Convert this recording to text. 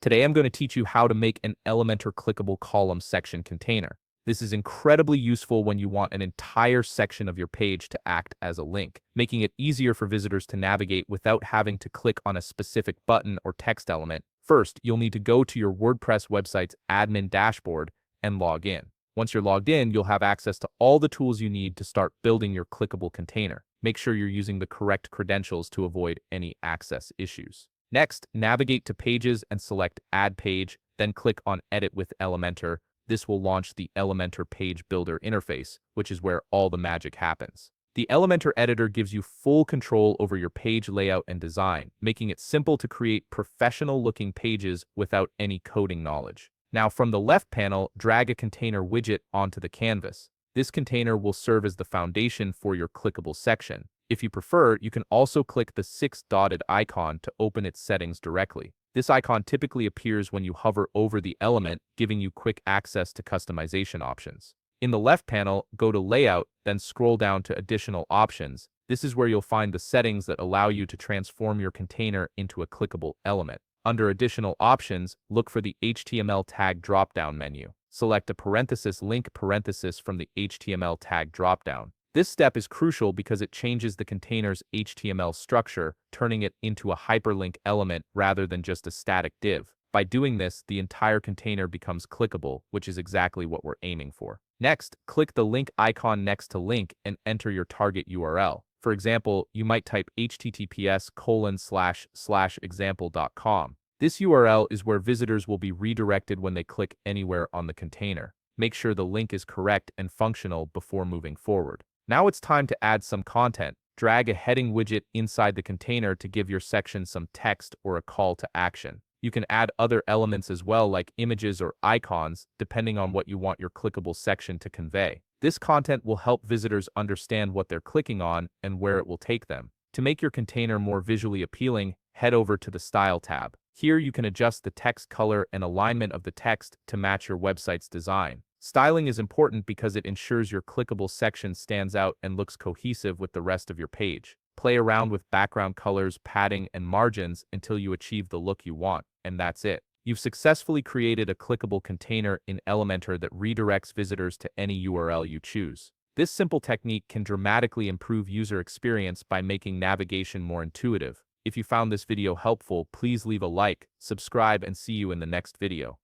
Today I'm going to teach you how to make an Elementor clickable column section container. This is incredibly useful when you want an entire section of your page to act as a link, making it easier for visitors to navigate without having to click on a specific button or text element. First, you'll need to go to your WordPress website's admin dashboard and log in. Once you're logged in, you'll have access to all the tools you need to start building your clickable container. Make sure you're using the correct credentials to avoid any access issues. Next, navigate to Pages and select Add Page, then click on Edit with Elementor. This will launch the Elementor Page Builder interface, which is where all the magic happens. The Elementor editor gives you full control over your page layout and design, making it simple to create professional-looking pages without any coding knowledge. Now, from the left panel, drag a container widget onto the canvas. This container will serve as the foundation for your clickable section. If you prefer, you can also click the 6-dotted icon to open its settings directly. This icon typically appears when you hover over the element, giving you quick access to customization options. In the left panel, go to Layout, then scroll down to Additional Options. This is where you'll find the settings that allow you to transform your container into a clickable element. Under Additional Options, look for the HTML tag drop-down menu. Select a link parenthesis from the HTML tag drop-down. This step is crucial because it changes the container's HTML structure, turning it into a hyperlink element rather than just a static div. By doing this, the entire container becomes clickable, which is exactly what we're aiming for. Next, click the link icon next to link and enter your target URL. For example, you might type https://example.com. This URL is where visitors will be redirected when they click anywhere on the container. Make sure the link is correct and functional before moving forward. Now it's time to add some content. Drag a heading widget inside the container to give your section some text or a call to action. You can add other elements as well, like images or icons, depending on what you want your clickable section to convey. This content will help visitors understand what they're clicking on and where it will take them. To make your container more visually appealing, head over to the Style tab. Here you can adjust the text color and alignment of the text to match your website's design. Styling is important because it ensures your clickable section stands out and looks cohesive with the rest of your page. Play around with background colors, padding, and margins until you achieve the look you want, and that's it. You've successfully created a clickable container in Elementor that redirects visitors to any URL you choose. This simple technique can dramatically improve user experience by making navigation more intuitive. If you found this video helpful, please leave a like, subscribe, and see you in the next video.